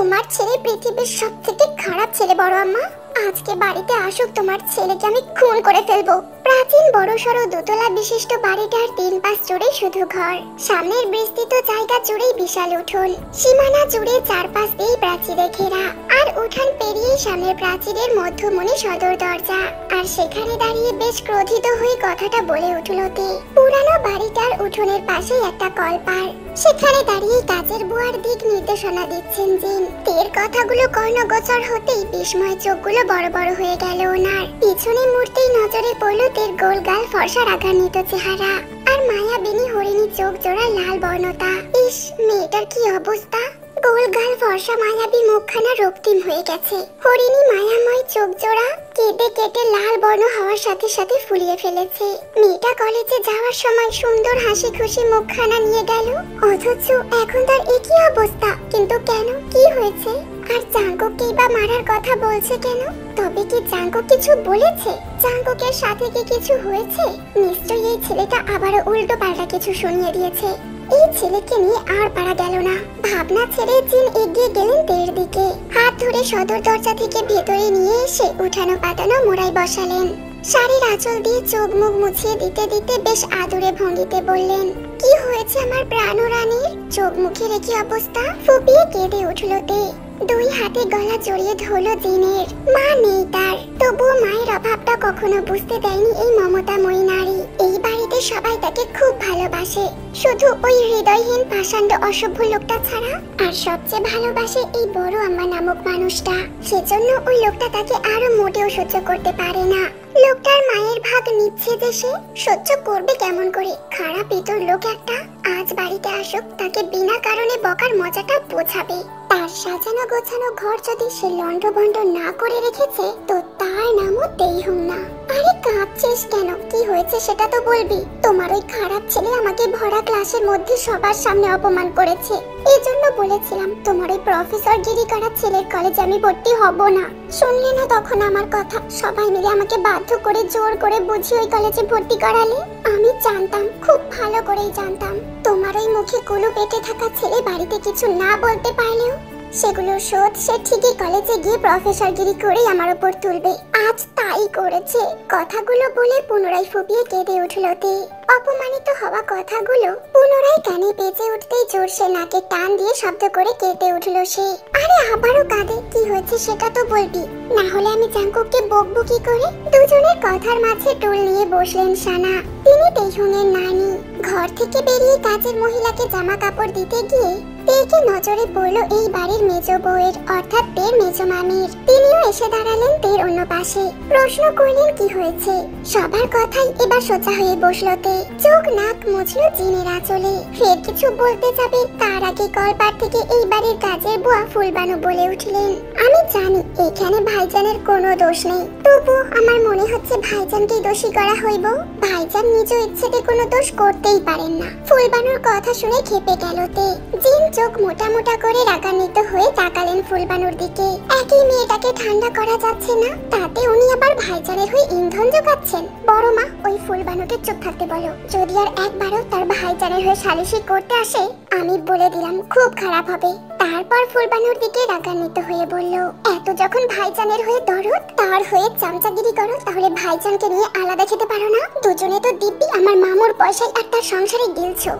তোমার ছেলে পৃথিবীর সবথেকে খারাপ ছেলে বড় আম্মা। আজকে বাড়িতে আসুক তোমার ছেলেকে আমি খুন করে ফেলবো। প্রাচীন বড়সড় দোতলা বিশিষ্ট বাড়িটার 3 পাশ জুড়ে শুধু ঘর, সামনের বিস্তৃত জায়গা জুড়ে বিশাল উঠোন, সীমানা জুড়ে চারপাশ দিয়ে প্রাচীরে ঘেরা, আর উঠান পেরিয়ে সামনের প্রাচীরের মধ্যমণি সদর দরজা। আর সেখানে দাঁড়িয়ে বেশ ক্রোধিত হয়ে কথাটা বলে উঠল তে। পুরানো বাড়িটার উঠোনের পাশে একটা কলপার, সেখানে দাঁড়িয়ে কাজের বুয়ার দিক নির্দেশনা দিচ্ছেন জিন। তের কথাগুলো কর্ণগোচর হতেই বিস্ময় চোখগুলো বড় বড় হয়ে গেল ওনার। পিছনে মুহূর্তেই নজরে পড়ল তের গোল গাল ফর্সা রাগান্বিত চেহারা আর মায়াবিনী হরিণী চোখ জোড়া লাল বর্ণতা। ইস, মেয়েটার কি অবস্থা! গোল গাল ফর্সা মায়াবী মুখখানা রক্তিম হয়ে গেছে, হরিণী মায়াময় চোখ জোড়া কেটে কেটে লাল বর্ণ হওয়ার সাথে সাথে ফুলিয়ে ফেলেছে। মেয়েটা কলেজে যাওয়ার সময় সুন্দর হাসি খুশি মুখখানা নিয়ে গেল, অথচ এখন তার একই অবস্থা। কিন্তু কেন, কি হয়েছে? আর জাঙ্কুককেই বা মারার কথা বলছে কেন? তবে কি জাঙ্কুক কিছু বলেছে? জাঙ্কুকের সাথে কি কিছু হয়েছে? নিশ্চয়ই এই ছেলেটা আবারও উল্টো পাল্টা কিছু শুনিয়ে দিয়েছে। এই ছেলেকে নিয়ে আর পারা গেল না। ভাবনা ছেড়ে জিন এগিয়ে গেলেন তের দিকে, হাত ধরে সদর দরজা থেকে ভেতরে নিয়ে এসে উঠানো পাতানো মোড়ায় বসালেন। শাড়ির আঁচল দিয়ে চোখ মুখ মুছিয়ে দিতে দিতে বেশ আদুরে ভঙ্গিতে বললেন, কি হয়েছে আমার প্রাণরানীর? চোখ মুখের কি অবস্থা? ফুপিয়ে কেঁদে উঠল তে। দুই হাতে গলা জড়িয়ে ধরল জিনের। মা নেই তার, তবুও মায়ের অভাবটা কখনো বুঝতে দেয়নি এই মমতাময়ী নারী। এই বাড়িতে সবাই তাকে খুব ভালোবাসে, শুধু ওই হৃদয়হীন পাষাণ্ড অসভ্য লোকটা ছাড়া। আর সবচেয়ে ভালোবাসে এই বড় আম্মা নামক মানুষটা। সেজন্য ওই লোকটা তাকে আরো মোটেও সহ্য করতে পারে না। লোকটার মায়ের ভাগ নিচ্ছে যে সে সহ্য করবে কেমন করে? খারাপ ইতর লোক একটা। আজ বাড়িতে আসুক, তাকে বিনা কারণে বকার মজাটা বোঝাবে। তার সাজানো গোছানো ঘর যদি সে লন্ডভন্ড না করে রেখেছে, তো তার নামও তেইহুম না। আরে কাঁদছিস কেন? কি হয়েছে সেটা তো বলবি। তোমার ওই খারাপ ছেলে আমাকে ভরা ক্লাসের মধ্যে সবার সামনে অপমান করেছে। এই জন্য বলেছিলাম তোমার ওই প্রফেসর গিরি করা ছেলের কলেজে আমি ভর্তি হব না। শুনলে না তখন আমার কথা? সবাই মিলে আমাকে বাধ্য করে জোর করে বুঝিয়ে ওই কলেজে ভর্তি করালে। আমি জানতাম, খুব ভালো করেই জানতাম, তোমার ওই মুখে কুলু পেটে থাকা ছেলে বাড়িতে কিছু না বলতে পারলেও সেগুলোর শোধ সে ঠিকই কলেজে গিয়ে প্রফেসরগিরি করে আমার উপর তুলবে। আজ তাই করেছে। কথাগুলো বলে পুনরায় ফুপিয়ে কেঁদে উঠল তে। অপমানিত হওয়া কথাগুলো পুনরায় কানে বেজে উঠতেই জোরসে নাকে টান দিয়ে শব্দ করে কেঁদে উঠল সে। আরে আবারও কাঁদে? কি হয়েছে সেটা তো বলবি, না হলে আমি জাঙ্কুককে বকবো কি করে? দুজনের কথার মাঝে টোল নিয়ে বসলেন সানা। তিনি তেইহুংয়ের নানি। ঘর থেকে বেরিয়ে কাজের মহিলাকে জামা কাপড় দিতে গিয়ে তেকে নজরে পড়লো এই বাড়ির মেজ বউয়ের, অর্থাৎ তের মেজ মামির। তিনিও এসে দাঁড়ালেন তের অন্য পাশে। প্রশ্ন করলেন কি হয়েছে। সবার কথাই এবার সোজা হয়ে বসলো তে। চোখ নাক মুছলো জিনের আঁচলে। ফের কিছু বলতে যাবে তার আগে কলপার থেকে এই বাড়ির কাজের বুয়া ফুলবানু বলে উঠলেন, আমি জানি এখানে ভাইজানের কোনো দোষ নেই, তবু আমার মনে হচ্ছে ভাইজানকে দোষী করা হইব। ভাইজান নিজ ইচ্ছেতে কোনো দোষ করতেই পারেন না। ফুলবানুর কথা শুনে খেপে গেল তে। জিন চোখ মোটা মোটা করে রাগান্বিত হয়ে তাকালেন ফুলবানুর দিকে। একই মেয়েটাকে ঠান্ডা করা যাচ্ছে না, তাতে উনি আবার ভাইজানের হয়ে ইন্ধন যোগাচ্ছেন। বড় মা, ওই ফুলবানুকে চুপ থাকতে বলো। যদি আর একবারও তার ভাইজানের হয়ে সালিশি করতে আসে, আমি বলে দিলাম খুব খারাপ হবে। তারপর ফুলবানুর দিকে রাগান্বিত হয়ে বলল, এত যখন ভাইজানের হয়ে দরদ, তার হয়ে চামচাগিরি করো, তাহলে ভাইজানকে নিয়ে আলাদা খেতে পারো না? দুজনে তো দিব্যি আমার মামুর পয়সায় আর তার সংসারে গিলছো।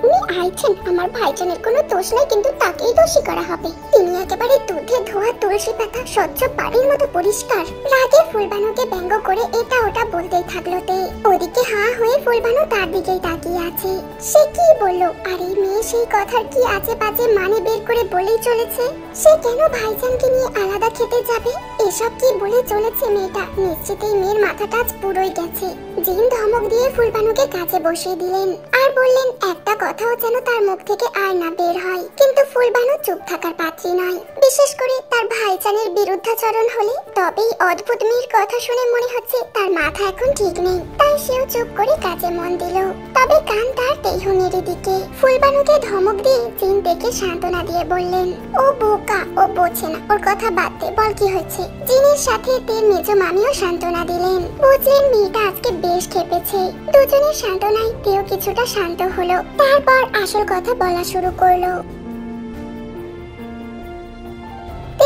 উনি আইছেন, আমার ভাইজানের কোনো দোষ নাই, কিন্তু তাকেই দোষী করা হবে। তিনি একেবারে দুধে ধোয়া তুলসী পাতা, স্বচ্ছ পানির মতো পরিষ্কার। রাগে ফুলবানুকে ব্যঙ্গ করে এটা ওটা বলতেই থাকলো তে। ওদিকে হাঁ হয়ে ফুলবানু তার দিকেই তাকিয়ে আছে। সে কি বললো? আর এই মেয়ে সেই কথার কি আজে বাজে মানে বের করে বলেই চলেছে। সে কেন ভাইজানকে নিয়ে আলাদা খেতে যাবে? এসব কি বলে চলেছে মেয়েটা? নিশ্চিত এই মেয়ের মাথাটা আজ পুরোই গেছে। জিন ধমক দিয়ে ফুলবানুকে কাজে বসিয়ে দিলেন আর বললেন একটা কথাও যেন তার মুখ থেকে আর না বের হয়। কিন্তু ফুলবানু চুপ থাকার পাত্রী নয়, বিশেষ করে তার ভাইজানের বিরুদ্ধাচরণ হলে। তবেই অদ্ভুত মেয়ের কথা শুনে মনে হচ্ছে তার মাথা এখন ঠিক নেই। তাই সেও চুপ করে কাজে মন দিল। তবে কান তার তেইহুংয়ের দিকে। ফুলবানুকে ধমক দিয়ে জিন দেখে সান্ত্বনা দিয়ে বললেন, ও বোকা, ও বোঝে না, ওর কথা বাদ দে, বল কি হয়েছে। জিনের সাথে তের মেজ মামিও সান্ত্বনা দিলেন। বুঝলেন মেয়েটা আজকে বেশ খেপেছে। দুজনের সান্ত্বনায় তেও কিছুটা শান্ত হলো। তারপর আসল কথা বলা শুরু করলো।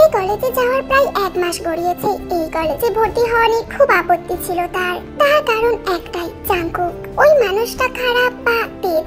এই কলেজে যাওয়ার প্রায় 1 মাস গড়িয়েছে। এই কলেজে ভর্তি হওয়া নিয়ে খুব আপত্তি ছিল তার কারণ একটাই, জাংকুক। ওই মানুষটা খারাপ বা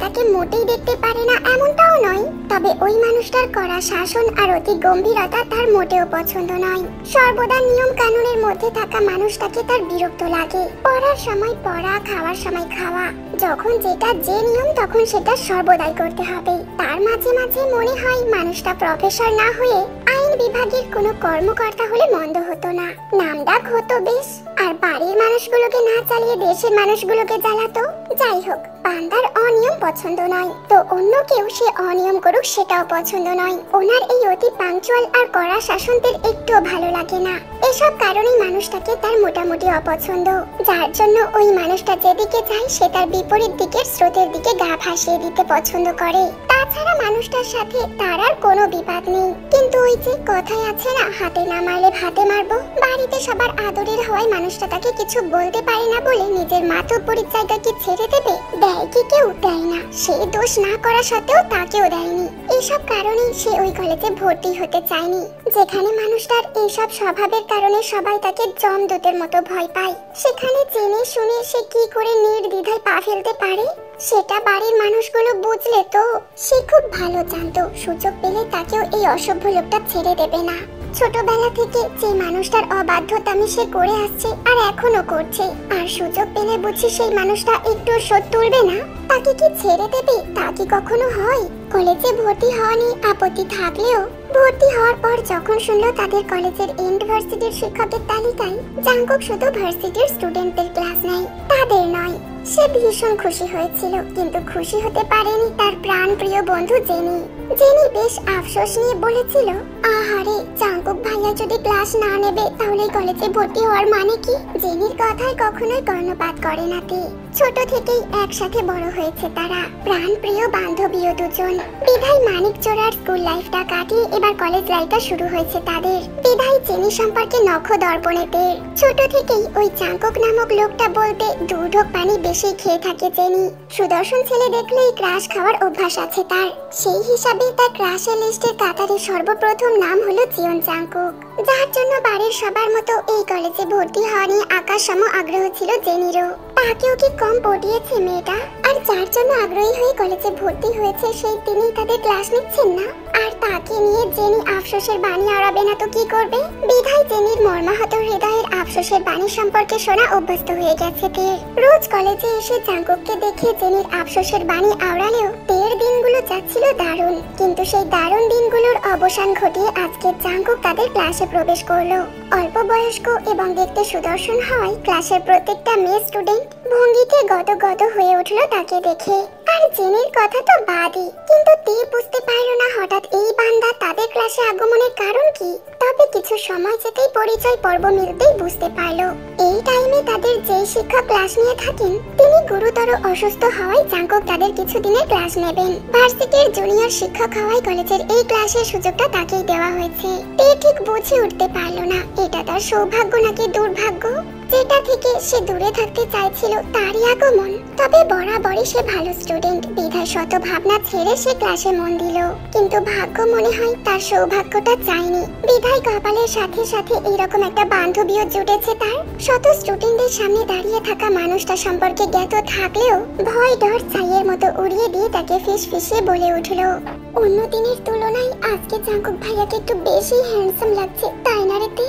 তাকে মোটেই দেখতে পারে না এমনটাও নয়, তবে ওই মানুষটার কড়া শাসন আর অতি গম্ভীরতা তার মোটেও পছন্দ নয়। সর্বদা নিয়ম কানুনের মধ্যে থাকা মানুষটাকে তার বিরক্ত লাগে। পড়ার সময় পড়া, খাওয়ার সময় খাওয়া, যখন যেটা যে নিয়ম তখন সেটা সর্বদাই করতে হবে। তার মাঝে মাঝে মনে হয় মানুষটা প্রফেসর না হয়ে আইন বিভাগের কোনো কর্মকর্তা হলে মন্দ হতো না, নামডাক হতো বেশ। আর বাড়ির মানুষগুলোকে না চালিয়ে দেশের মানুষগুলোকে জ্বালাতো। যাই হোক, বান্দার অনিয়ম পছন্দ নয়, তো অন্য কেউ সে অনিয়ম করুক সেটাও পছন্দ নয়। ওনার এই অতি পাংচুয়াল আর কড়া শাসনদের একটুও ভালো লাগে না। এসব কারণেই মানুষটাকে তার মোটামুটি অপছন্দ, যার জন্য ওই মানুষটা যেদিকে যায় সে তার বিপরীত দিকের স্রোতের দিকে গা ভাসিয়ে দিতে পছন্দ করে। তাছাড়া মানুষটার সাথে তার আর কোনো বিবাদ নেই, কিন্তু ওই যে কথাই আছে না, হাতে না মারলে ভাতে মারবো। বাড়িতে সবার আদরের হওয়ায় মানুষটা তাকে কিছু বলতে পারে না বলে নিজের মাতব্বরির জায়গাকে ছেড়ে দেবে, দেয় কি কেউ? দেয় না। সে দোষ না করা সত্ত্বেও তাকেও দেয়নি। এইসব কারণেই সে ওই কলেজে ভর্তি হতে চায়নি, যেখানে মানুষটার এইসব স্বভাবের কারণে সবাই তাকে জমদূতের মতো ভয় পায়। সেখানে জেনে শুনে সে কি করে নির্দ্বিধায় পা ফেলতে পারে সেটা বাড়ির মানুষগুলো বুঝলে তো সে খুব ভালো জানতো সুযোগ পেলে তাকেও এই অসভ্য লোকটা ছেড়ে দেবে না। ছোটবেলা থেকে যে মানুষটার অবাধ্যতামি সে করে আসছে আর এখনো করছে, আর সুযোগ পেলে বুঝি সেই মানুষটা একটু শোধ তুলবে না, তাকে কি ছেড়ে দেবে? তা কি কখনো হয়? কলেজে ভর্তি হওয়া নিয়ে আপত্তি থাকলেও ভর্তি হওয়ার পর যখন শুনলো তাদের কলেজের ইউনিভার্সিটির শিক্ষকের তালিকায় জাংকুক শুধু ভার্সিটির স্টুডেন্টদের ক্লাস নেয়, তাদের নয়, সে ভীষণ খুশি হয়েছিল। কিন্তু খুশি হতে পারেনি তার প্রাণ প্রিয় বন্ধু জেনি। জেনি বেশ আফসোস নিয়ে বলেছিল, আহারে, জাংকুক ভাইয়া যদি ক্লাস না নেবে তাহলে কলেজে ভর্তি হওয়ার মানে কি? জেনির কথায় কখনোই কর্ণপাত করে না তে। ছোট থেকেই একসাথে বড় হয়েছে তারা, প্রাণ প্রিয় বান্ধবীও দুজন। বিধায় মানিক চোরার স্কুল লাইফটা কাটিয়ে এবার কলেজ লাইফটা শুরু হয়েছে তাদের। বিধায় জেনি সম্পর্কে নখ দর্পণেতে ছোট থেকেই ওই জাংকুক নামক লোকটা বলতে দুধক পানি বেশি খেয়ে থাকে জেনি। সুদর্শন ছেলে দেখলেই ক্রাশ খাওয়ার অভ্যাস আছে তার। সেই হিসাবে তার ক্রাশের লিস্টের কাতারে সর্বপ্রথম নাম হলো জিয়ন জাংকুক, যার জন্য বাড়ির সবার মতো এই কলেজে ভর্তি হওয়া নিয়ে আকাশ সম আগ্রহ ছিল জেনিরও। তাকেও কি কম পটিয়েছে মেয়েটা? আর যার জন্য আগ্রহী হয়ে কলেজে ভর্তি হয়েছে সেই তিনি তাদের ক্লাস নিচ্ছেন না, আর তাকে নিয়ে জেনি আফসোসের বাণী আওড়াবে না তো কি করবে? বিধায় জেনির মর্মাহত হৃদয়ের আফসোসের বাণী সম্পর্কে শোনা অভ্যস্ত হয়ে গেছে তের। রোজ কলেজে এসে জাংকুককে দেখে জেনির আফসোসের বাণী আওড়ালেও তের দিনগুলো যাচ্ছিল দারুণ। কিন্তু সেই দারুণ দিনগুলোর অবসান ঘটিয়ে আজকে জাংকুক তাদের ক্লাসে প্রবেশ করলো। অল্প বয়স্ক এবং দেখতে সুদর্শন হওয়ায় ক্লাসের প্রত্যেকটা মেয়ে স্টুডেন্ট ভঙ্গিতে গদগদ হয়ে উঠলো তাকে দেখে। আর জেনির কথা তো বাদই, কিন্তু তে বুঝতে পারলো না হঠাৎ এই বান্দা তাদের ক্লাসে আগমনের কারণ কি। তবে কিছু সময় যেতেই পরিচয় পর্ব মিলতেই বুঝতে পারলো এই টাইমে তাদের যে শিক্ষক ক্লাস নিয়ে থাকেন তিনি গুরুতর অসুস্থ হওয়ায় জাংকুক তাদের কিছুদিনের ক্লাস নেবেন। ভার্সিটির জুনিয়র শিক্ষক হওয়ায় কলেজের এই ক্লাসের সুযোগটা তাকেই দেওয়া হয়েছে। তে ঠিক বুঝে উঠতে পারলো না এটা তার সৌভাগ্য নাকি দুর্ভাগ্য। যেটা থেকে সে দূরে থাকতে চাইছিল তারই আগমন। তবে বরাবরই সে ভালো স্টুডেন্ট, বিধায় শত ভাবনা ছেড়ে সে ক্লাসে মন দিল। কিন্তু ভাগ্য মনে হয় তার সৌভাগ্যটা চায়নি, বিধায় কপালের সাথে সাথে এরকম একটা বান্ধবীও জুটেছে তার। শত স্টুডেন্টদের সামনে দাঁড়িয়ে থাকা মানুষটা সম্পর্কে জ্ঞাত থাকলেও ভয় ডর ছাইয়ের মতো উড়িয়ে দিয়ে তাকে ফিসফিসিয়ে বলে উঠল, অন্য দিনের তুলনায় আজকে জাংকুক ভাইয়াকে একটু বেশি হ্যান্ডসাম লাগছে, তাই না রে তে?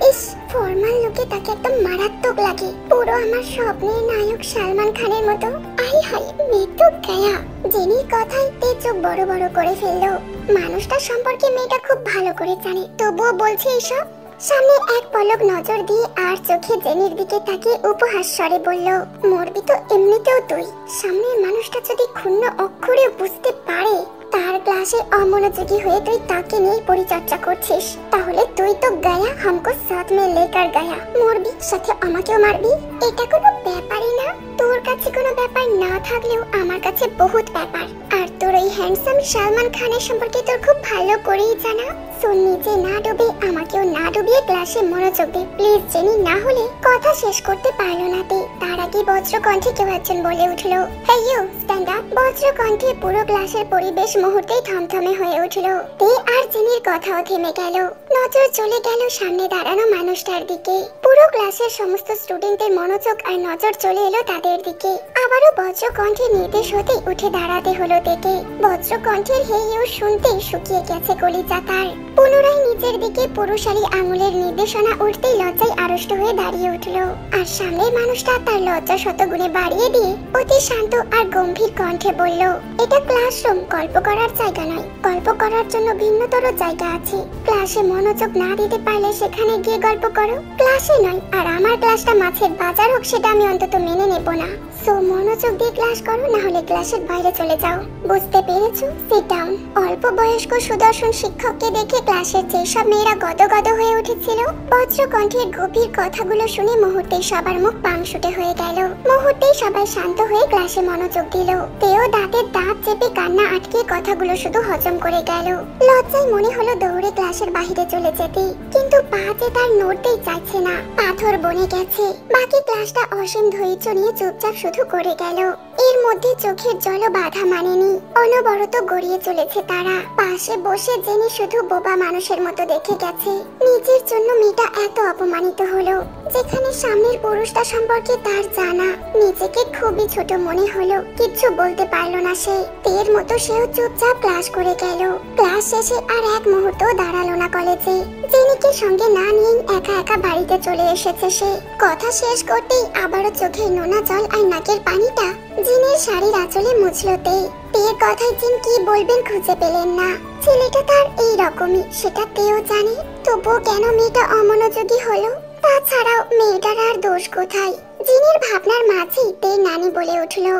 ইস, ফর্মাল লুকে তাকে একদম মারাত্মক লাগে, পুরো আমার স্বপ্নের নায়ক সালমান খানের মতো। আই হাই, মৃত্যু গায়া। জেনির কথাই তে চোখ বড় বড় করে ফেললো। মানুষটা সম্পর্কে মেয়েটা খুব ভালো করে জানে, তবুও বলছে এইসব। সামনে এক পলক নজর দিয়ে আর চোখে জেনির দিকে তাকিয়ে উপহাস স্বরে বলল, মরবি তো এমনিতেও তুই। সামনের মানুষটা যদি ক্ষুণ্ণ অক্ষরে বুঝতে পারে তার ক্লাসে অমনোযোগী হয়ে তুই তাকে নিয়ে পরিচর্যা করছিস, তাহলে তুই তো গায়া, হামকো সাথ মে লেকার গায়া। মরবি, সাথে আমাকেও মারবি, এটা কোনো ব্যাপারই না। তোর কাছে কোনো ব্যাপার না থাকলেও আমার কাছে বহুত ব্যাপার। আর তোর ওই হ্যান্ডসাম সালমান খানের সম্পর্কে তোর খুব ভালো করেই জানা। শোন, নিজে না ডুবে আমাকেও না ডুবিয়ে ক্লাসে মনোযোগ দে প্লিজ জেনি। না হলে কথা শেষ করতে পারলো না তে। তার আগে বজ্র কণ্ঠে কেউ একজন বলে উঠলো, হে ইউ, স্ট্যান্ড আপ। বজ্র কণ্ঠে পুরো ক্লাসের পরিবেশ মুহূর্তেই থমথমে হয়ে উঠলো। তে আর জেনির কথাও থেমে গেল। নজর চলে গেল সামনে দাঁড়ানো মানুষটার দিকে। পুরো ক্লাসের সমস্ত স্টুডেন্টদের মনোযোগ আর নজর চলে এলো তাদের দিকে। আবারও বজ্রকণ্ঠের নির্দেশ হতে উঠে দাঁড়াতে হলো দেখে বজ্রকণ্ঠের হে ইউ শুনতেই শুকিয়ে গেছে কলিজা তার। পুনরায় নিচের দিকে পুরুষালী আঙুলের নির্দেশনা উঠতেই লজ্জায় আড়ষ্ট হয়ে দাঁড়িয়ে উঠল। আর সামনের মানুষটা তার লজ্জা শতগুণে বাড়িয়ে দিয়ে অতি শান্ত আর গম্ভীর কণ্ঠে বলল, এটা ক্লাসরুম, গল্প করার জায়গা নয়। গল্প করার জন্য ভিন্নতর জায়গা আছে। ক্লাসে মনোযোগ না দিতে পারলে সেখানে গিয়ে গল্প করো, ক্লাসে নয়। আর আমার ক্লাসটা মাছের বাজার হোক সেটা আমি অন্তত মেনে নেব না। সো মনোযোগ দিয়ে ক্লাস করো, না হলে ক্লাসের বাইরে চলে যাও। বুঝতে পেরেছো? Sit down. অল্প বয়স্ক সুদর্শন শিক্ষককে দেখে ক্লাসের যেসব মেয়েরা গদগদ হয়ে উঠেছিল, বজ্রকণ্ঠের গভীর কথাগুলো শুনে মুহূর্তেই সবার মুখ পাংশুটে হয়ে গেল। মুহূর্তেই সবাই শান্ত হয়ে ক্লাসে মনোযোগ দিল। তেও দাঁতের দাঁত চেপে কান্না আটকে কথাগুলো শুধু হজম করে গেল। লজ্জায় মনে হলো দৌড়ে ক্লাসের বাইরে চলে যেতে, কিন্তু পাতে তার নড়তেই চাইছে না, পাথর বনে গেছে। বাকি ক্লাসটা অসীম ধৈর্য নিয়ে চুপচাপ শুধু করে গেল। এর মধ্যে চোখের জলও বাধা মানেনি, অনবরত গড়িয়ে চলেছে তারা। পাশে বসে জেনে শুধু বোবা মানুষের মতো দেখে গেছে। নিজের জন্য মেয়েটা এত অপমানিত হলো, যেখানে সামনের পুরুষটা সম্পর্কে তার জানা। নিজেকে খুবই ছোট মনে হলো, কিচ্ছু বলতে পারলো না সে। তের মতো সেও চুপচাপ ক্লাস করে গেল। ক্লাস শেষে আর এক মুহূর্ত দাঁড়ালো না কলেজে। জেনিকে সঙ্গে না নিয়ে একা একা বাড়িতে চলে এসেছে সে। কথা শেষ করতেই আবারও চোখের নোনা জল আর নাকের পানিটা জিনের শাড়ির আঁচলে মুছলো তে। তের কথায় জিন কি বলবেন খুঁজে পেলেন না। ছেলেটা তার এই রকমই, সেটা তেও জানে। তবুও কেন মেয়েটা অমনোযোগী হলো? তাছাড়াও মেয়েটার আর দোষ কোথায়? জিনের ভাবনার মাঝেই তের নানি বলে উঠলো,